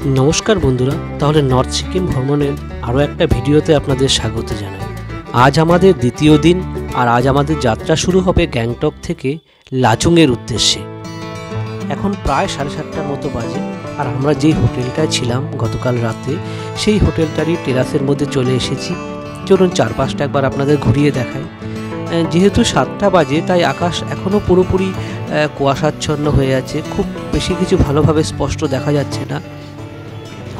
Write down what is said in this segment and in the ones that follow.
নমস্কার বন্ধুরা, তাহলে নর্থ সিকিম ভ্রমণের আরও একটা ভিডিওতে আপনাদের স্বাগত জানাই। আজ আমাদের দ্বিতীয় দিন, আর আজ আমাদের যাত্রা শুরু হবে গ্যাংটক থেকে লাচুংয়ের উদ্দেশ্যে। এখন প্রায় 7:30টার মতো বাজে, আর আমরা যেই হোটেলটায় ছিলাম গতকাল রাতে, সেই হোটেলটারই টেরাসের মধ্যে চলে এসেছি। চলুন চারপাশটা একবার আপনাদের ঘুরিয়ে দেখাই। যেহেতু 7টা বাজে, তাই আকাশ এখনও পুরোপুরি কুয়াশাচ্ছন্ন হয়ে আছে, খুব বেশি কিছু ভালোভাবে স্পষ্ট দেখা যাচ্ছে না।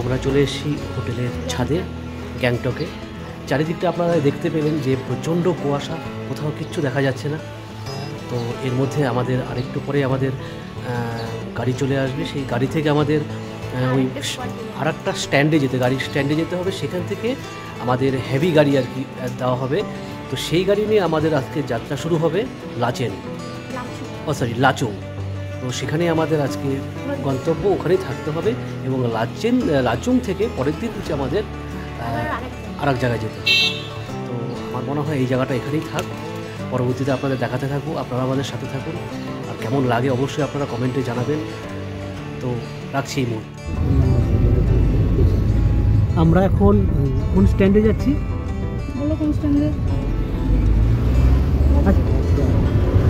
আমরা চলে এসেছি হোটেলের ছাদে গ্যাংটকে। চারিদিকটা আপনারা দেখতে পেলেন যে প্রচণ্ড কুয়াশা, কোথাও কিচ্ছু দেখা যাচ্ছে না। তো এর মধ্যে আমাদের আরেকটু পরে আমাদের গাড়ি চলে আসবে। সেই গাড়ি থেকে আমাদের ওই আরেকটা গাড়ির স্ট্যান্ডে যেতে হবে। সেখান থেকে আমাদের হেভি গাড়ি আর কি দেওয়া হবে। তো সেই গাড়ি নিয়ে আমাদের আজকে যাত্রা শুরু হবে লাচুং। তো সেখানে আমাদের আজকে গন্তব্য, ওখানেই থাকতে হবে। এবং লাচুং থেকে পরের দিন হচ্ছে আমাদের আরেক জায়গায় যেতে হবে। তো আমার মনে হয় এই জায়গাটা এখানেই থাক, পরবর্তীতে আপনাদের দেখাতে থাকবো। আপনারা আমাদের সাথে থাকুন, আর কেমন লাগে অবশ্যই আপনারা কমেন্টে জানাবেন। তো রাখছি এই মুহূর্তে। আমরা এখন কোন স্ট্যান্ডে যাচ্ছি? বলো কোন স্ট্যান্ডে?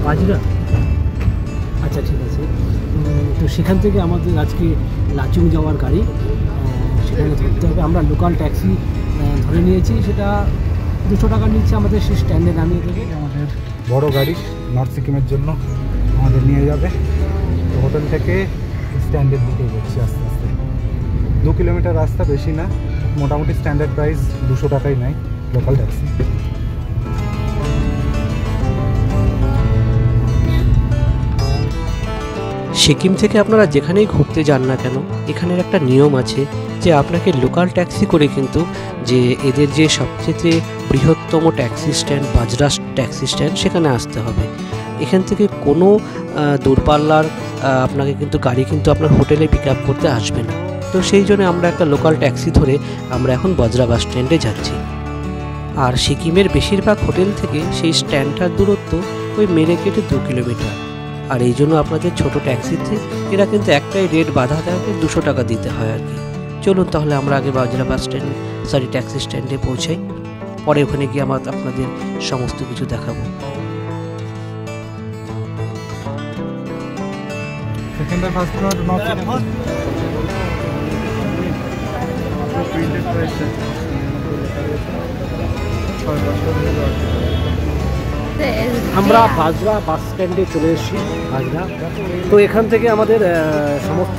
বাজরা। আচ্ছা, ঠিক আছে। তো সেখান থেকে আমাদের আজকে লাচুং যাওয়ার গাড়ি, সেখানে ধরতে হবে। আমরা লোকাল ট্যাক্সি ধরে নিয়েছি, সেটা 200 টাকা নিচ্ছে আমাদের সেই স্ট্যান্ডে নামিয়ে দেবে। আমাদের বড় গাড়ি নর্থ সিকিমের জন্য আমাদের নিয়ে যাবে। হোটেল থেকে স্ট্যান্ডের দিকে যাচ্ছি আস্তে আস্তে। 2 কিলোমিটার রাস্তা, বেশি না, মোটামুটি স্ট্যান্ডার্ড প্রাইস 200 টাকাই নেয় লোকাল ট্যাক্সি। সিকিম থেকে আপনারা যেখানেই ঘুরতে যান না কেন, এখানের একটা নিয়ম আছে যে আপনাকে লোকাল ট্যাক্সি করে কিন্তু যে এদের যে সবচেয়ে বৃহত্তম ট্যাক্সি স্ট্যান্ড বাজরা ট্যাক্সি স্ট্যান্ড, সেখানে আসতে হবে। এখান থেকে কোনো দূরপাল্লার আপনাকে কিন্তু গাড়ি কিন্তু আপনার হোটেলে পিক আপ করতে আসবে না। তো সেই জন্য আমরা একটা লোকাল ট্যাক্সি ধরে আমরা এখন বাজরা বাস স্ট্যান্ডে যাচ্ছি। আর সিকিমের বেশিরভাগ হোটেল থেকে সেই স্ট্যান্ডটার দূরত্ব ওই মেরে কেটে 2 কিলোমিটার। আর এই জন্য আপনাদের ছোটো ট্যাক্সিতে এরা কিন্তু একটাই রেট বাধা দেয়, 200 টাকা দিতে হয় আর কি। চলুন তাহলে আমরা আগে বাজরা বাস স্ট্যান্ড ট্যাক্সি স্ট্যান্ডে পৌঁছাই, পরে ওখানে গিয়ে আমরা আপনাদের সমস্ত কিছু দেখাবো। আমরা বাজরা বাস স্ট্যান্ডে চলে এসেছি। বাজরা, তো এখান থেকে আমাদের সমস্ত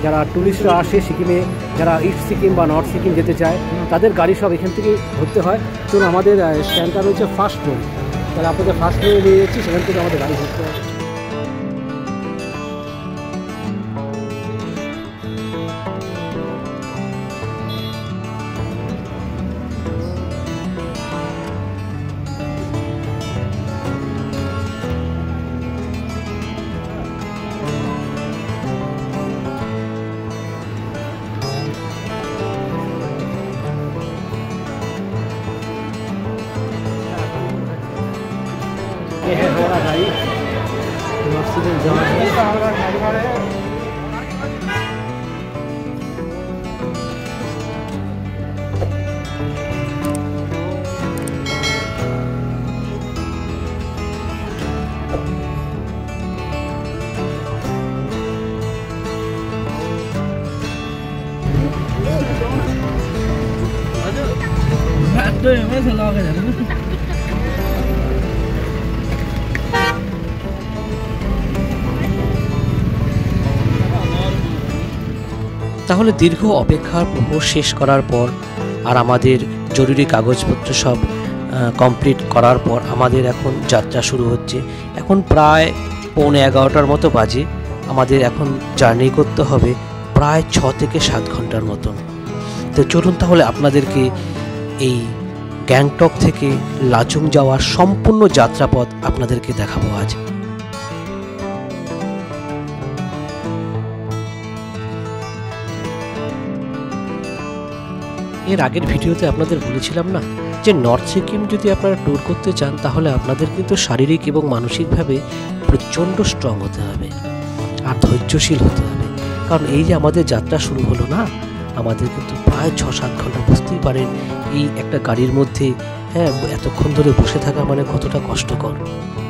যারা ট্যুরিস্টরা আসে সিকিমে, যারা ইস্ট সিকিম বা নর্থ সিকিম যেতে চায়, তাদের গাড়ি সব এখান থেকে ধরতে হয়। তো আমাদের স্ট্যান্ডটা রয়েছে ফার্স্ট ফ্লোরে, তাহলে আপনাদের ফার্স্ট ফ্লোরে নিয়ে যাচ্ছি, সেখান থেকে আমাদের গাড়ি ধরতে হয়। ये है हमारा गाड़ी नॉर्थ सिकिम जाना है। তাহলে দীর্ঘ অপেক্ষার প্রহর শেষ করার পর, আর আমাদের জরুরি কাগজপত্র সব কমপ্লিট করার পর আমাদের এখন যাত্রা শুরু হচ্ছে। এখন প্রায় 11:15টার মতো বাজে। আমাদের এখন জার্নি করতে হবে প্রায় 6 থেকে 7 ঘন্টার মতন। তো চলুন তাহলে আপনাদেরকে এই গ্যাংটক থেকে লাচুং যাওয়ার সম্পূর্ণ যাত্রাপথ আপনাদেরকে দেখাবো আজ। এর আগের ভিডিওতে আপনাদের বলেছিলাম না যে নর্থ সিকিম যদি আপনারা ট্যুর করতে চান, তাহলে আপনাদের কিন্তু শারীরিক এবং মানসিকভাবে প্রচণ্ড স্ট্রং হতে হবে আর ধৈর্যশীল হতে হবে। কারণ এই যে আমাদের যাত্রা শুরু হলো না, আমাদের কিন্তু প্রায় 6-7 ঘন্টা, বুঝতেই পারেন এই একটা গাড়ির মধ্যে হ্যাঁ এতক্ষণ ধরে বসে থাকা মানে কতটা কষ্টকর।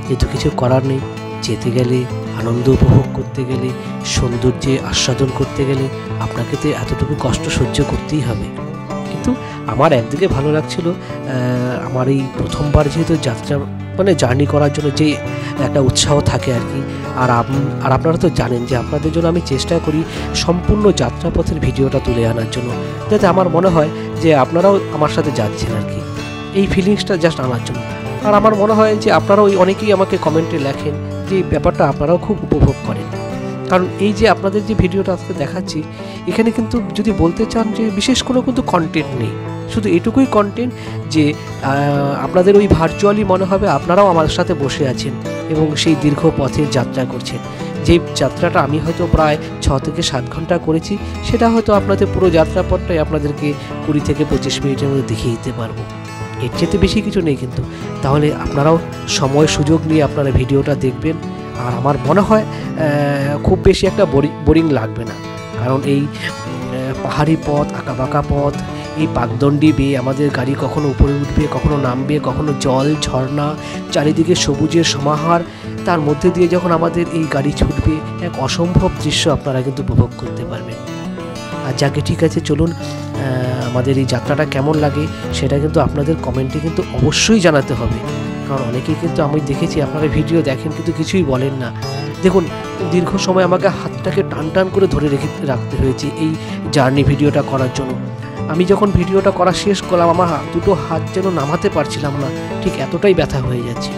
কিন্তু কিছু করার নেই, যেতে গেলে, আনন্দ উপভোগ করতে গেলে, সৌন্দর্যে আস্বাদন করতে গেলে আপনাকে তো এতটুকু কষ্ট সহ্য করতেই হবে। কিন্তু আমার একদিকে ভালো লাগছিল, আমার এই প্রথমবার যেহেতু যাত্রা মানে জার্নি করার জন্য যে একটা উৎসাহ থাকে আর কি। আর আপনারা তো জানেন যে আপনাদের জন্য আমি চেষ্টা করি সম্পূর্ণ যাত্রাপথের ভিডিওটা তুলে আনার জন্য, যাতে আমার মনে হয় যে আপনারাও আমার সাথে যাচ্ছেন আর কি, এই ফিলিংসটা জাস্ট আনার জন্য। আর আমার মনে হয় যে আপনারাও অনেকেই আমাকে কমেন্টে লেখেন যে এই ব্যাপারটা আপনারাও খুব উপভোগ করেন। কারণ এই যে আপনাদের যে ভিডিওটা আজকে দেখাচ্ছি, এখানে কিন্তু যদি বলতে চান যে বিশেষ কোনো কিন্তু কন্টেন্ট নেই, শুধু এটুকুই কন্টেন্ট যে আপনাদের ওই ভার্চুয়ালি মনে হবে আপনারাও আমার সাথে বসে আছেন এবং সেই দীর্ঘ পথের যাত্রা করছেন। যে যাত্রাটা আমি হয়তো প্রায় 6 থেকে 7 ঘন্টা করেছি, সেটা হয়তো আপনাদের পুরো যাত্রাপথটাই আপনাদেরকে 20 থেকে 25 মিনিটের মধ্যে দেখিয়ে দিতে পারবো। এর চেয়ে বেশি কিছু নেই কিন্তু। তাহলে আপনারাও সময় সুযোগ নিয়ে আপনারা ভিডিওটা দেখবেন, আর আমার মনে হয় খুব বেশি একটা বোরিং লাগবে না। কারণ এই পাহাড়ি পথ, আঁকাবাঁকা পথ, এই পাকদণ্ডী বেয়ে আমাদের গাড়ি কখনো উপরে উঠবে, কখনো নামবে, কখনো জল, ঝর্ণা, চারিদিকে সবুজের সমাহার, তার মধ্যে দিয়ে যখন আমাদের এই গাড়ি ছুটবে, এক অসম্ভব দৃশ্য আপনারা কিন্তু উপভোগ করতে পারবেন। আর যাকে ঠিক আছে, চলুন আমাদের এই যাত্রাটা কেমন লাগে সেটা কিন্তু আপনাদের কমেন্টে কিন্তু অবশ্যই জানাতে হবে। কারণ অনেকেই কিন্তু আমি দেখেছি আপনারা ভিডিও দেখেন কিন্তু কিছুই বলেন না। দেখুন, দীর্ঘ সময় আমাকে হাতটাকে টান করে ধরে রাখতে হয়েছে এই জার্নি ভিডিওটা করার জন্য। আমি যখন ভিডিওটা করা শেষ করলাম, আমার দুটো হাত যেন নামাতে পারছিলাম না, ঠিক এতটাই ব্যথা হয়ে যাচ্ছিল।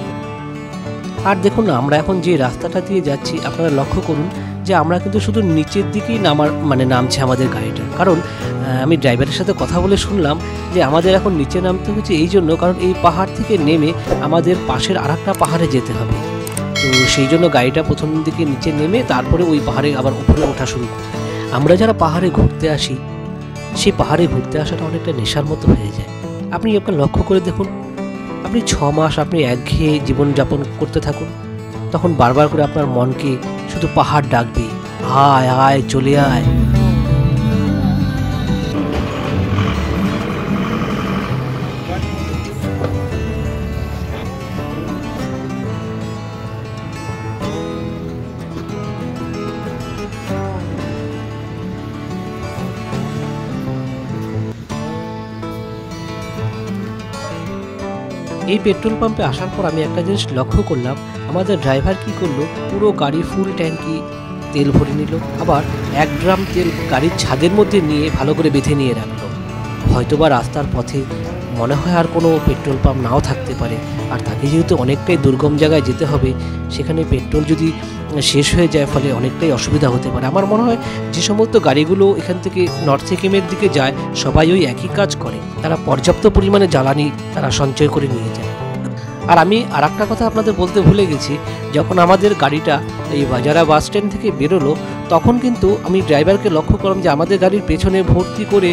আর দেখুন না, আমরা এখন যে রাস্তাটা দিয়ে যাচ্ছি আপনারা লক্ষ্য করুন যে আমরা কিন্তু শুধু নিচের দিকেই নামছে আমাদের গাড়িটা। কারণ আমি ড্রাইভারের সাথে কথা বলে শুনলাম যে আমাদের এখন নিচে নামতে হচ্ছে এই জন্য, কারণ এই পাহাড় থেকে নেমে আমাদের পাশের আরেকটা পাহাড়ে যেতে হবে। তো সেই জন্য গাড়িটা প্রথম দিকে নিচে নেমে তারপরে ওই পাহাড়ে আবার উপরে ওঠা শুরু করে। আমরা যারা পাহাড়ে ঘুরতে আসি, সেই পাহাড়ে ঘুরতে আসাটা অনেকটা নেশার মতো হয়ে যায়। আপনি আপনার লক্ষ্য করে দেখুন, আপনি 6 মাস আপনি একঘেয়ে জীবনযাপন করতে থাকুন, তখন বারবার করে আপনার মনকে শুধু পাহাড় ডাকবে, আয় আয় চলে আয়। এই পেট্রোল পাম্পে আসার পর আমি একটা জিনিস লক্ষ্য করলাম, আমাদের ড্রাইভার কি করলো, পুরো গাড়ি ফুল ট্যাঙ্কি তেল ভরে নিল, আবার 1 ড্রাম তেল গাড়ির ছাদের মধ্যে নিয়ে ভালো করে বেঁধে নিয়ে রাখলো। হয়তোবা রাস্তার পথে মনে হয় আর কোনো পেট্রোল পাম্প নাও থাকতে পারে, আর তাকে যেহেতু অনেকটাই দুর্গম জায়গায় যেতে হবে, সেখানে পেট্রোল যদি শেষ হয়ে যায় ফলে অনেকটাই অসুবিধা হতে পারে। আমার মনে হয় যে সমস্ত গাড়িগুলো এখান থেকে নর্থ সিকিমের দিকে যায় সবাই ওই একই কাজ করে, তারা পর্যাপ্ত পরিমাণে জ্বালানি তারা সঞ্চয় করে নিয়ে যায়। আর আমি আর একটা কথা আপনাদের বলতে ভুলে গেছি, যখন আমাদের গাড়িটা এই বাজারা বাস স্ট্যান্ড থেকে বেরোলো, তখন কিন্তু আমি ড্রাইভারকে লক্ষ্য করলাম যে আমাদের গাড়ির পেছনে ভর্তি করে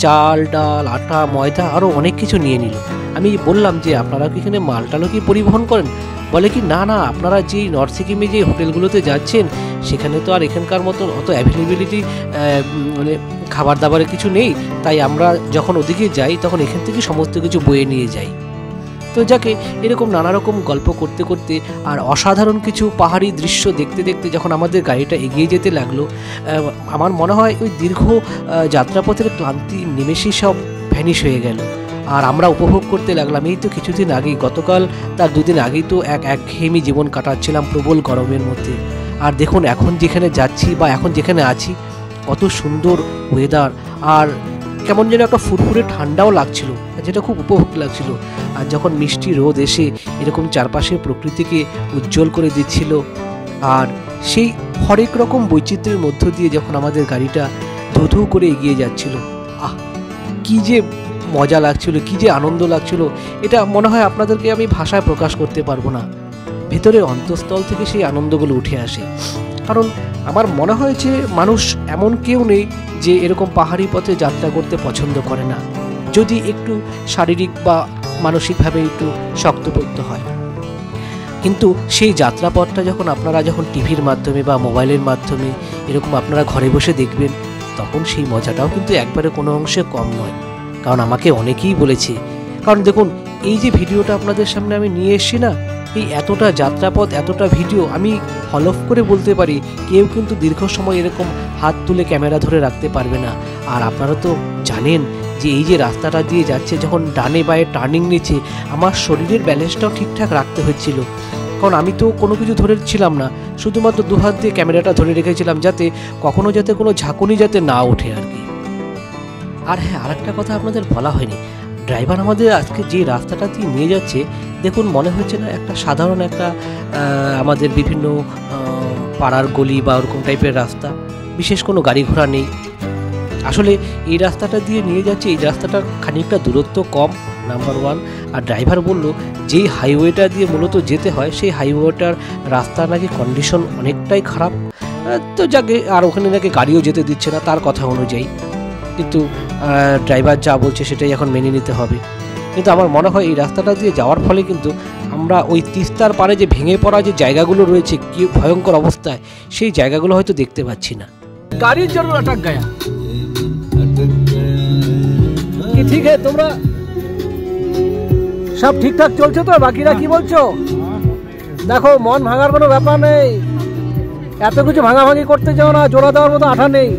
চাল, ডাল, আটা, ময়দা আরও অনেক কিছু নিয়ে নিল। আমি বললাম যে আপনারা কি এখানে মালটালও কি পরিবহন করেন? বলে কি না না, আপনারা যেই নর্থ সিকিমে যে হোটেলগুলোতে যাচ্ছেন সেখানে তো আর এখানকার মতন অত অ্যাভেলেবিলিটি মানে খাবার দাবারের কিছু নেই, তাই আমরা যখন ওদিকে যাই তখন এখান থেকে সমস্ত কিছু বয়ে নিয়ে যাই। তো যাকে এরকম নানা রকম গল্প করতে করতে আর অসাধারণ কিছু পাহাড়ি দৃশ্য দেখতে দেখতে যখন আমাদের গাড়িটা এগিয়ে যেতে লাগলো, আমার মনে হয় ওই দীর্ঘ যাত্রাপথের ক্লান্তি নিমেষেই সব ভ্যানিশ হয়ে গেল। আর আমরা উপভোগ করতে লাগলাম। এই তো কিছুদিন আগেই, গতকাল তার 2 দিন আগেই তো একঘেয়েমি জীবন কাটাচ্ছিলাম প্রবল গরমের মধ্যে। আর দেখুন এখন যেখানে যাচ্ছি বা এখন যেখানে আছি, কত সুন্দর ওয়েদার, আর কেমন যেন একটা ফুরফুরে ঠান্ডাও লাগছিল, যেটা খুব উপভোগ লাগছিল। আর যখন মিষ্টি রোদ এসে এরকম চারপাশে প্রকৃতিকে উজ্জ্বল করে দিচ্ছিল, আর সেই হরেক রকম বৈচিত্র্যের মধ্য দিয়ে যখন আমাদের গাড়িটা ধু ধু করে এগিয়ে যাচ্ছিল, কি যে মজা লাগছিল, কি যে আনন্দ লাগছিল, এটা মনে হয় আপনাদেরকে আমি ভাষায় প্রকাশ করতে পারবো না। ভেতরের অন্তঃস্থল থেকে সেই আনন্দগুলো উঠে আসে। কারণ আমার মনে হয় যে মানুষ এমন কেউ নেই যে এরকম পাহাড়ি পথে যাত্রা করতে পছন্দ করে না, যদি একটু শারীরিক বা মানসিকভাবে একটু শক্তপোক্ত হয়। কিন্তু সেই যাত্রাপথটা যখন আপনারা টিভির মাধ্যমে বা মোবাইলের মাধ্যমে এরকম আপনারা ঘরে বসে দেখবেন, তখন সেই মজাটাও কিন্তু একবারে কোনো অংশে কম নয়। কারণ আমাকে অনেকেই বলেছে, কারণ দেখুন এই যে ভিডিওটা আপনাদের সামনে আমি নিয়ে এসেছি না, এই এতটা যাত্রাপথ এতটা ভিডিও আমি হলফ করে বলতে পারি কেউ কিন্তু দীর্ঘ সময় এরকম হাত তুলে ক্যামেরা ধরে রাখতে পারবে না। আর আপনারা তো জানেন যে এই যে রাস্তাটা দিয়ে যাচ্ছে, যখন ডানে বায়ে টার্নিং নিচ্ছে, আমার শরীরের ব্যালেন্সটাও ঠিকঠাক রাখতে হচ্ছিল। কারণ আমি তো কোনো কিছু ধরে ছিলাম না, শুধুমাত্র দু হাত দিয়ে ক্যামেরাটা ধরে রেখেছিলাম যাতে কখনো যাতে কোনো ঝাঁকুনি যাতে না ওঠে আর কি। আর হ্যাঁ, আরেকটা কথা আপনাদের বলা হয়নি, ড্রাইভার আমাদের আজকে যে রাস্তাটা দিয়ে নিয়ে যাচ্ছে, দেখুন মনে হচ্ছে না একটা সাধারণ একটা আমাদের বিভিন্ন পাড়ার গলি বা ওরকম টাইপের রাস্তা, বিশেষ কোনো গাড়ি ঘোড়া নেই। আসলে এই রাস্তাটা দিয়ে নিয়ে যাচ্ছে, এই রাস্তাটার খানিকটা দূরত্ব কম, নাম্বার 1। আর ড্রাইভার বলল যেই হাইওয়েটা দিয়ে মূলত যেতে হয় সেই হাইওয়েটার রাস্তা নাকি কন্ডিশন অনেকটাই খারাপ, তো যাকে আর ওখানে নাকি গাড়িও যেতে দিচ্ছে না তার কথা অনুযায়ী। কিন্তু ড্রাইভার যা বলছে সেটাই এখন মেনে নিতে হবে। কিন্তু আমার মনে হয় এই রাস্তাটা দিয়ে যাওয়ার ফলে কিন্তু আমরা ওই তিস্তার পাড়ে যে ভেঙে পড়া যে জায়গাগুলো রয়েছে কি ভয়ঙ্কর অবস্থায়, সেই জায়গাগুলো হয়তো দেখতে পাচ্ছি না। গাড়ির জন্য আটক গয়া কি ঠিক আছে, তোমরা সব ঠিকঠাক চলছে তো? বাকিরা কি বলছো? দেখো মন ভাঙার কোনো ব্যাপার নেই, এত কিছু ভাঙাভাঙি করতে যাও না, জোড়া দেওয়ার মতো আঠা নেই।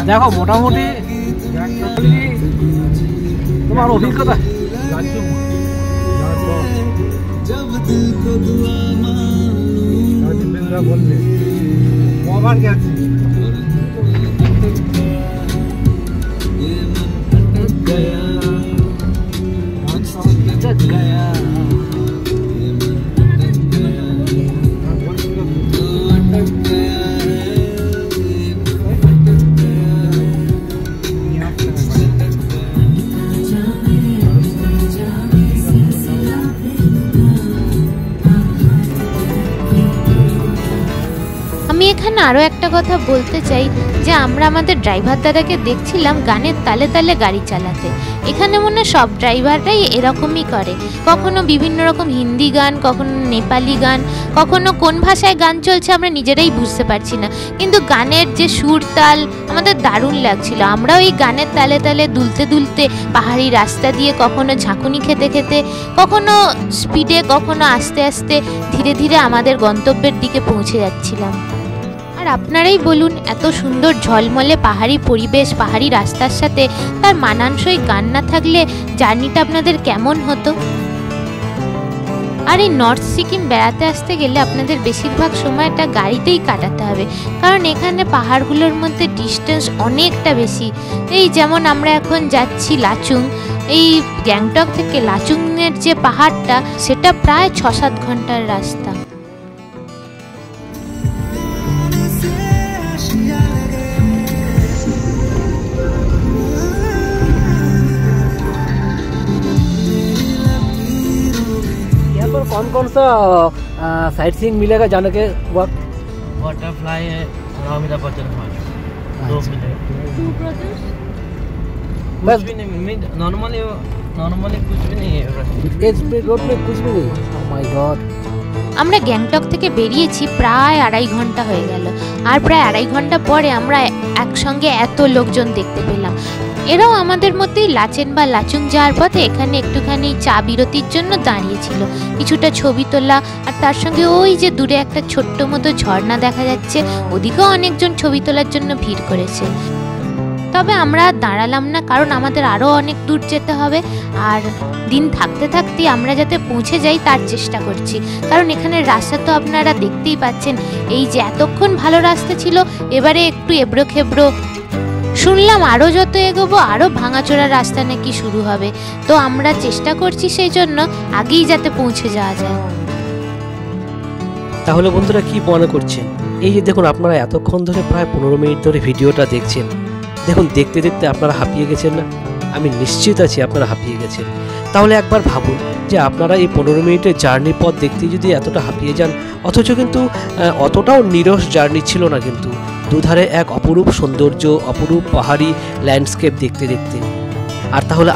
দেখো মোটামুটি তোমার অভিজ্ঞতা বললে কবার গেছি আমি এখানে আরও একটা কথা বলতে চাই যে আমরা আমাদের ড্রাইভার দাদাকে দেখছিলাম গানের তালে তালে গাড়ি চালাতে। এখানে মনে সব ড্রাইভাররাই এরকমই করে, কখনো বিভিন্ন রকম হিন্দি গান, কখনো নেপালি গান, কখনো কোন ভাষায় গান চলছে আমরা নিজেরাই বুঝতে পারছি না, কিন্তু গানের যে সুর তাল আমাদের দারুণ লাগছিল। আমরাও এই গানের তালে তালে দুলতে দুলতে পাহাড়ি রাস্তা দিয়ে কখনো ঝাঁকুনি খেতে খেতে, কখনো স্পিডে, কখনো আস্তে আস্তে ধীরে ধীরে আমাদের গন্তব্যের দিকে পৌঁছে যাচ্ছিলাম। আর আপনারাই বলুন, এত সুন্দর ঝলমলে পাহাড়ি পরিবেশ, পাহাড়ি রাস্তার সাথে তার মানানসই গান না থাকলে জার্নিটা আপনাদের কেমন হতো? আর এই নর্থ সিকিম বেড়াতে আসতে গেলে আপনাদের বেশিরভাগ সময়টা গাড়িতেই কাটাতে হবে, কারণ এখানে পাহাড়গুলোর মধ্যে ডিস্টেন্স অনেকটা বেশি। এই যেমন আমরা এখন যাচ্ছি লাচুং, এই গ্যাংটক থেকে লাচুংয়ের যে পাহাড়টা সেটা প্রায় 6-7 ঘন্টার রাস্তা। कौन कौन सा साइट सीइंग मिलेगा जाने के वक्त? बटरफ्लाई है और अमिताभ बच्चन फॉल, 2 मिलेगा। बस कुछ भी नहीं, नॉर्मली कुछ भी नहीं है। इस रोड में कुछ भी नहीं। Oh my God. আমরা গ্যাংটক থেকে বেরিয়েছি প্রায় 2.5 ঘন্টা হয়ে গেল, আর প্রায় 2.5 ঘন্টা পরে আমরা একসঙ্গে এত লোকজন দেখতে পেলাম। এরাও আমাদের মধ্যেই লাচেন বা লাচুং যাওয়ার পথে এখানে একটুখানি চা বিরতির জন্য দাঁড়িয়েছিল, কিছুটা ছবি তোলা, আর তার সঙ্গে ওই যে দূরে একটা ছোট্ট মতো ঝর্ণা দেখা যাচ্ছে, ওদিকেও অনেকজন ছবি তোলার জন্য ভিড় করেছে। তবে আমরা দাঁড়ালাম না, কারণ আমাদের আরও অনেক দূর যেতে হবে, আর দিন থাকতে থাকতেই আমরা যাতে পৌঁছে যাই তার চেষ্টা করছি। কারণ এখানে রাস্তা তো আপনারা দেখতেই পাচ্ছেন, এই যে এতক্ষণ ভালো রাস্তা ছিল, এবারে একটু এবড়ো খেবড়ো। শুনলাম আরও যত এগোবো আরও ভাঙাচোরা রাস্তা নাকি শুরু হবে, তো আমরা চেষ্টা করছি সেই জন্য আগেই যাতে পৌঁছে যাওয়া যায়। তাহলে বন্ধুরা কি মনে করছেন? এই যে দেখুন আপনারা এতক্ষণ ধরে প্রায় 15 মিনিট ধরে ভিডিওটা দেখছেন, দেখুন দেখতে দেখতে আপনারা হাঁপিয়ে গেছেন না? আমি নিশ্চিত আছি আপনারা হাঁপিয়ে গেছেন। তাহলে একবার ভাবুন যে আপনারা এই 15 মিনিটের জার্নি পথ দেখতে যদি এতটা হাঁপিয়ে যান, অথচ কিন্তু অতটাও নিরস জার্নি ছিল না, কিন্তু দুধারে এক অপরূপ সৌন্দর্য, অপরূপ পাহাড়ি ল্যান্ডস্কেপ দেখতে দেখতে। আর তাহলে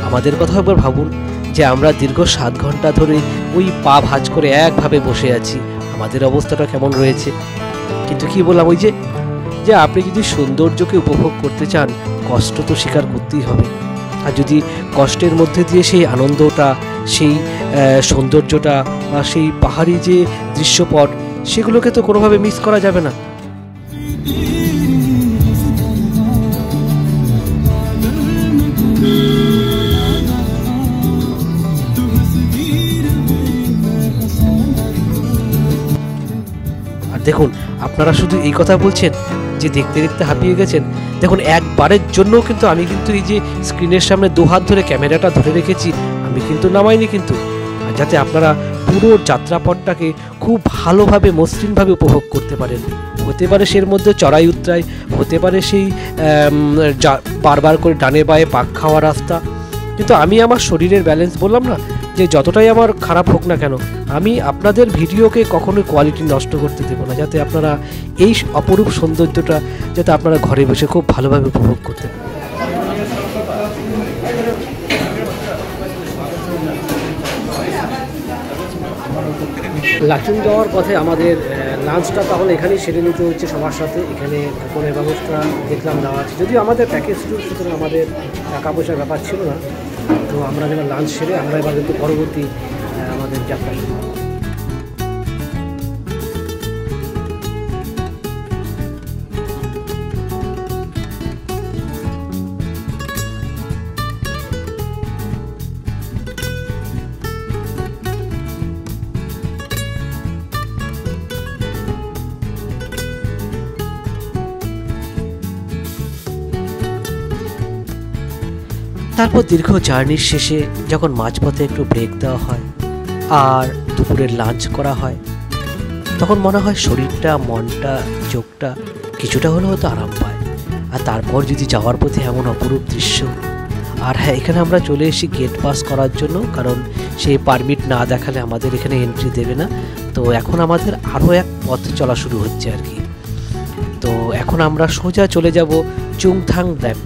আমাদের কথা একবার ভাবুন যে আমরা দীর্ঘ 7 ঘন্টা ধরে ওই পা ভাঁজ করে একভাবে বসে আছি, আমাদের অবস্থাটা কেমন রয়েছে। কিন্তু কি বললাম, ওই যে আপনি যদি সৌন্দর্যকে উপভোগ করতে চান, কষ্ট তো স্বীকার করতেই হবে। আর যদি কষ্টের মধ্যে দিয়ে সেই আনন্দটা, সেই সৌন্দর্যটা বা সেই পাহাড়ি যে দৃশ্যপট, সেগুলোকে তো কোনোভাবে মিস করা যাবে না। আর দেখুন, আপনারা শুধু এই কথা বলছেন যে দেখতে দেখতে হাঁপিয়ে গেছেন। দেখুন, একবারের জন্য কিন্তু আমি কিন্তু এই যে স্ক্রিনের সামনে 2 হাত ধরে ক্যামেরাটা ধরে রেখেছি, আমি কিন্তু নামাইনি কিন্তু, যাতে আপনারা পুরো যাত্রাপথটাকে খুব ভালোভাবে মসৃণভাবে উপভোগ করতে পারেন। হতে পারে সের মধ্যে চড়াই উতরাই, হতে পারে সেই বারবার করে ডানে বায়ে পাক খাওয়া রাস্তা, কিন্তু আমি আমার শরীরের ব্যালেন্স, বললাম না যে যতটাই আমার খারাপ হোক না কেন, আমি আপনাদের ভিডিওকে কখনোই কোয়ালিটি নষ্ট করতে দেবো না, যাতে আপনারা এই অপরূপ সৌন্দর্যটা যাতে আপনারা ঘরে বসে খুব ভালোভাবে উপভোগ করতে পারেন। লাচুং যাওয়ার পথে আমাদের লাঞ্চটা তাহলে এখানেই সেরে নিতে হচ্ছে সবার সাথে। এখানে কুপনের ব্যবস্থা দেখলাম দেওয়া আছে, যদিও আমাদের প্যাকেজ ট্যুর, সুতরাং আমাদের টাকা পয়সার ব্যাপার ছিল না। তো আমরা যেন লাঞ্চ সেরে আমরা এবার কিন্তু পরবর্তী আমাদের যাত্রা শুরু। তারপর দীর্ঘ জার্নির শেষে যখন মাঝপথে একটু ব্রেক দেওয়া হয় আর দুপুরের লাঞ্চ করা হয়, তখন মনে হয় শরীরটা, মনটা, চোখটা কিছুটা হলেও হয়তো আরাম পায়। আর তারপর যদি যাওয়ার পথে এমন অপরূপ দৃশ্য, আর হ্যাঁ, এখানে আমরা চলে এসেছি গেট পাস করার জন্য, কারণ সেই পারমিট না দেখালে আমাদের এখানে এন্ট্রি দেবে না। তো এখন আমাদের আরও এক পথ চলা শুরু হচ্ছে আর কি। তো এখন আমরা সোজা চলে যাব চুংথাং ড্যাম।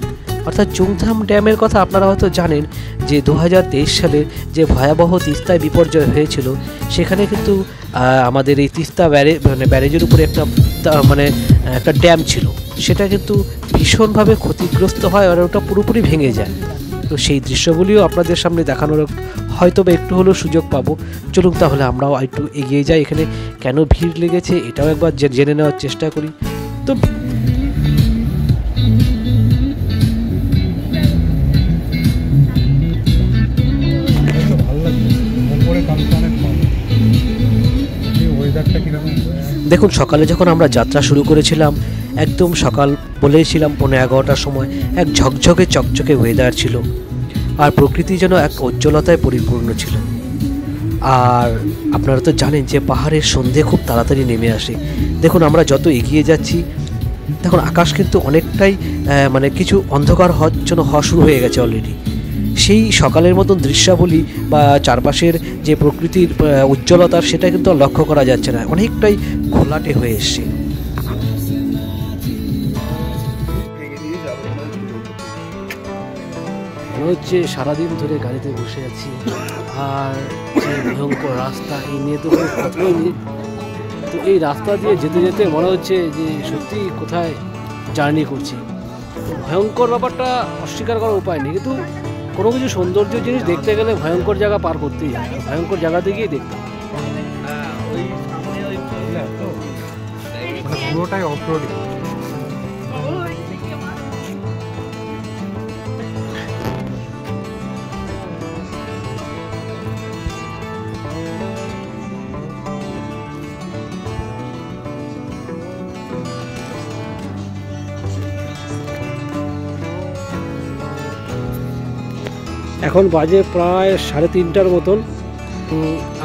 অর্থাৎ চুংথাং ড্যামের কথা আপনারা হয়তো জানেন যে 2023 সালে যে ভয়াবহ তিস্তায় বিপর্যয় হয়েছিল, সেখানে কিন্তু আমাদের এই তিস্তা ব্যারেজের উপরে একটা ড্যাম ছিল, সেটা কিন্তু ভীষণভাবে ক্ষতিগ্রস্ত হয় আর ওটা পুরোপুরি ভেঙে যায়। তো সেই দৃশ্যগুলিও আপনাদের সামনে দেখানোর হয়তো বা একটু হলেও সুযোগ পাবো। চলুন তাহলে আমরাও একটু এগিয়ে যাই। এখানে কেন ভিড় লেগেছে এটাও একবার জেনে নেওয়ার চেষ্টা করি। তো দেখুন, সকালে যখন আমরা যাত্রা শুরু করেছিলাম, একদম সকাল বলেছিলাম 11:15টার সময়, এক ঝকঝকে চকচকে ওয়েদার ছিল আর প্রকৃতি যেন এক উজ্জ্বলতায় পরিপূর্ণ ছিল। আর আপনারা তো জানেন যে পাহাড়ের সন্ধে খুব তাড়াতাড়ি নেমে আসে। দেখুন, আমরা যত এগিয়ে যাচ্ছি, দেখুন আকাশ কিন্তু অনেকটাই কিছু অন্ধকার হওয়া শুরু হয়ে গেছে অলরেডি। সেই সকালের মতন দৃশ্যাবলী বা চারপাশের যে প্রকৃতির উজ্জ্বলতা, সেটা কিন্তু লক্ষ্য করা যাচ্ছে না, অনেকটাই ঘোলাটে হয়ে এসছে। মনে হচ্ছে সারাদিন ধরে গাড়িতে বসে আছি, আর যে ভয়ঙ্কর রাস্তা, এই নিয়ে তো কোনো কথাই নেই। তো এই রাস্তা দিয়ে যেতে যেতে মনে হচ্ছে যে সত্যি কোথায় জার্নি করছি। ভয়ঙ্কর ব্যাপারটা অস্বীকার করার উপায় নেই, কিন্তু কোনো কিছু সৌন্দর্য জিনিস দেখতে গেলে ভয়ঙ্কর জায়গা পার করতেই হয়, ভয়ঙ্কর জায়গাতে গিয়ে দেখতে হয়। পুরোটাই অফরোডিং। এখন বাজে প্রায় 3:30টার মতন।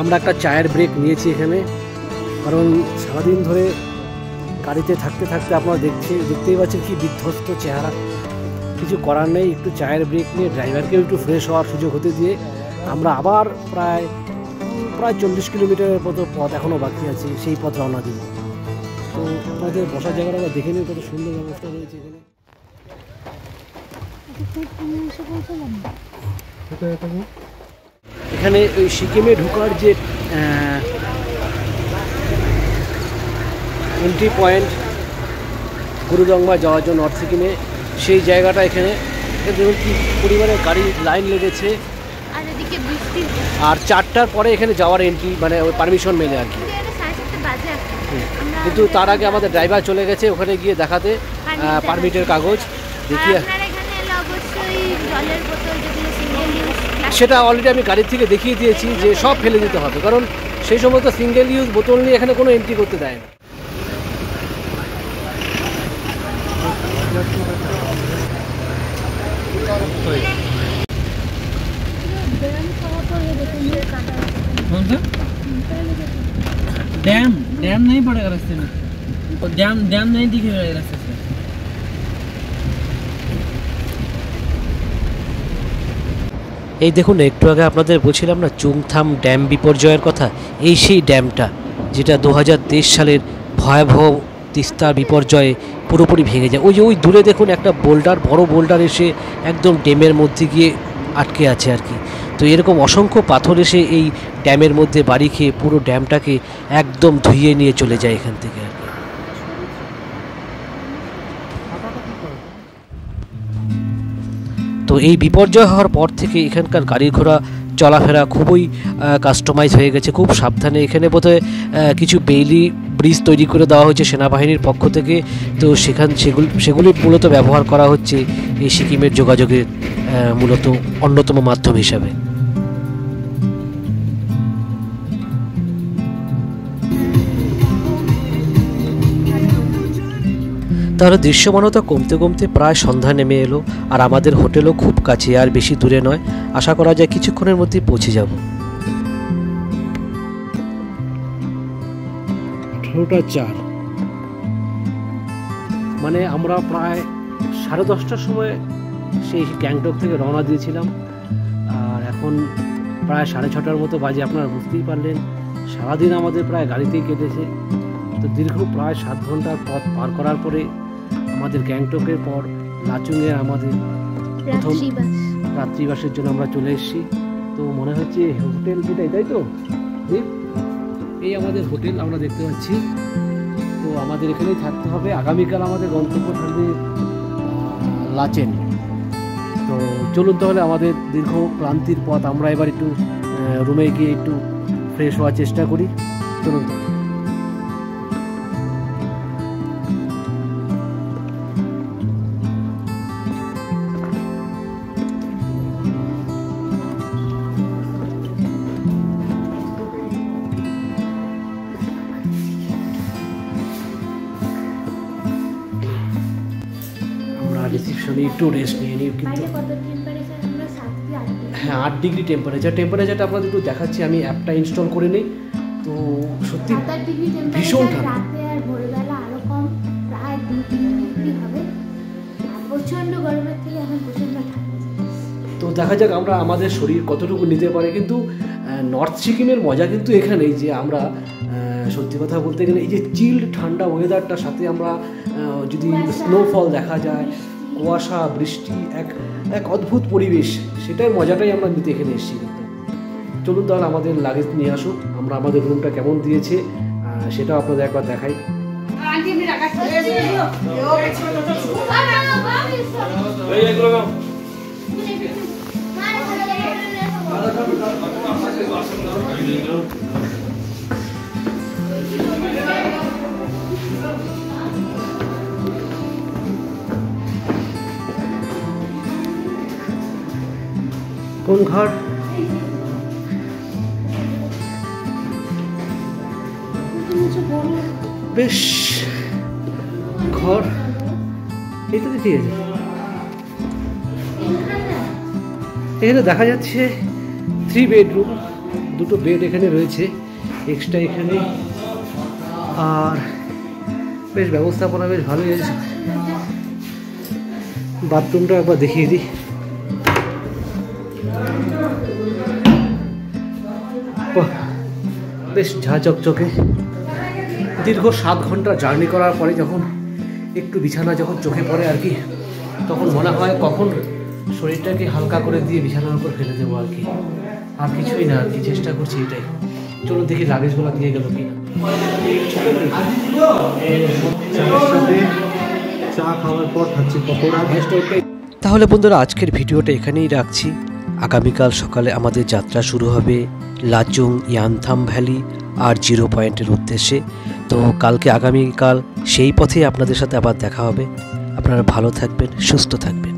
আমরা একটা চায়ের ব্রেক নিয়েছি এখানে, কারণ সারাদিন ধরে গাড়িতে থাকতে থাকতে আপনারা দেখতেই পাচ্ছেন কি বিধ্বস্ত চেহারা। কিছু করার নেই, একটু চায়ের ব্রেক নিয়ে ড্রাইভারকেও একটু ফ্রেশ হওয়ার সুযোগ হতে দিয়ে আমরা আবার প্রায় 40 কিলোমিটারের মতো পথ এখনও বাকি আছে, সেই পথ রওনা দিব। তো আপনাদের বসার জায়গাটা আবার দেখে নিন, কত সুন্দর ব্যবস্থা রয়েছে এখানে। এখানে ওই সিকিমে ঢোকার যে এন্ট্রি পয়েন্ট গুরুদংমা যাওয়ার জন্য নর্থ সিকিমে, সেই জায়গাটা এখানে দেখুন কি পরিমাণে গাড়ি লাইন লেগেছে। আর এদিকে বৃষ্টি, আর 4টার পরে এখানে যাওয়ার এন্ট্রি মানে ওই পারমিশন মেলে আর কি। কিন্তু তার আগে আমাদের ড্রাইভার চলে গেছে ওখানে গিয়ে দেখাতে পারমিটের কাগজ দেখিয়ে। সেটা অলরেডি আমি গাড়ির থেকে দেখিয়ে দিয়েছি যে সব ফেলে দিতে হবে, কারণ সেই সমস্ত সিঙ্গেল ইউজ বোতল নিয়ে এখানে কোনো এন্ট্রি করতে দেয় না। कौन सा डैम? डैम नहीं पड़ेगा रास्ते में, और डैम नहीं दिखेगा रास्ते से। এই দেখুন একটু আগে আপনাদের বলছিলাম না চুংথাম ড্যাম বিপর্যয়ের কথা, এই সেই ড্যামটা যেটা 2023 সালের ভয়াবহ তিস্তার বিপর্যয়ে পুরোপুরি ভেঙে যায়। ওই যে ওই দূরে দেখুন একটা বোল্ডার, বড় বোল্ডার এসে একদম ড্যামের মধ্যে গিয়ে আটকে আছে আর কি। তো এরকম অসংখ্য পাথর এসে এই ড্যামের মধ্যে বাড়ি খেয়ে পুরো ড্যামটাকে একদম ধুইয়ে নিয়ে চলে যায় এখান থেকে আর কি। তো এই বিপর্যয় হওয়ার পর থেকে এখানকার গাড়ি ঘোড়া চলাফেরা খুবই কাস্টমাইজ হয়ে গেছে, খুব সাবধানে। এখানে বোধহয় কিছু বেইলি ব্রিজ তৈরি করে দেওয়া হয়েছে সেনাবাহিনীর পক্ষ থেকে। তো সেগুলি মূলত ব্যবহার করা হচ্ছে এই সিকিমের যোগাযোগের মূলত অন্যতম মাধ্যম হিসাবে। তাহলে দৃশ্যমানতা কমতে কমতে প্রায় সন্ধ্যা নেমে এলো, আর আমাদের হোটেলও খুব কাছে, আর বেশি দূরে নয়। আশা করা যায় কিছুক্ষণের মধ্যেই পৌঁছে যাব। 18:04 মানে আমরা প্রায় 10:30টার সময় সেই গ্যাংটক থেকে রওনা দিয়েছিলাম, আর এখন প্রায় 6:30টার মতো বাজে। আপনারা বুঝতেই পারলেন সারাদিন আমাদের প্রায় গাড়িতেই কেটেছে। তো দীর্ঘ প্রায় 7 ঘন্টার পথ পার করার পরে আমাদের গ্যাংটকের পর লাচুংয়ে আমাদের প্রথম রাত্রিবাসের জন্য আমরা চলে এসেছি। তো মনে হচ্ছে হোটেল যেটা, তাই তো এই আমাদের হোটেল আমরা দেখতে পাচ্ছি। তো আমাদের এখানেই থাকতে হবে। আগামীকাল আমাদের গন্তব্য থাকবে লাচেন। তো চলুন তাহলে আমাদের দীর্ঘ ক্লান্তির পথ আমরা এবার একটু রুমে গিয়ে একটু ফ্রেশ হওয়ার চেষ্টা করি। চলুন। রিসেপশনে একটু রেস্ট নিয়ে নিই, কিন্তু হ্যাঁ 8 ডিগ্রি টেম্পারেচারটা আপনাদের একটু দেখাচ্ছি। আমি অ্যাপটা ইনস্টল করে নিই। তো সত্যি ভীষণ ঠান্ডা। তো দেখা যাক আমরা আমাদের শরীর কতটুকু নিতে পারে। কিন্তু নর্থ সিকিমের মজা কিন্তু এখানেই যে আমরা সত্যি কথা বলতে গেলে এই যে চিল্ড ঠান্ডা ওয়েদারটার সাথে আমরা যদি স্নোফল দেখা যায়, কুয়াশা, বৃষ্টি, এক অদ্ভুত পরিবেশ, সেটার মজাটাই আমরা নিতে এখানে এসেছি। কিন্তু চলুন তাহলে আমাদের লাগেজ নিয়ে আসুক, আমরা আমাদের রুমটা কেমন দিয়েছে সেটাও আপনাদের একবার দেখাই। কোন ঘর? বেশ ঘর এটা ঠিক আছে। এখানে দেখা যাচ্ছে 3 বেডরুম, 2টো বেড এখানে রয়েছে এক্সট্রা এখানে, আর বেশ ব্যবস্থাপনা বেশ ভালোই আছে। বাথরুমটা একবার দেখিয়ে দিই। বেশ ঝা চকচকে। দীর্ঘ 7 ঘন্টা জার্নি করার পরে যখন একটু বিছানা যখন চোখে পড়ে আর কি, তখন মনে হয় কখন শরীরটাকে হালকা করে দিয়ে বিছানার উপর ফেলে দেবো আর কি। আর কিছুই না, আর কি চেষ্টা করছি এটাই। চলুন দেখি লাগেজগুলো দিয়ে গেল কিনা। চায়ের সাথে চা খাওয়ার পর খাচ্ছি পকোড়া। তাহলে বন্ধুরা আজকের ভিডিওটা এখানেই রাখছি। আগামীকাল সকালে আমাদের যাত্রা শুরু হবে লাচুং, ইয়ানথাম ভ্যালি আর 0 পয়েন্টের উদ্দেশ্যে। তো আগামীকাল সেই পথে আপনাদের সাথে আবার দেখা হবে। আপনারা ভালো থাকবেন, সুস্থ থাকবেন।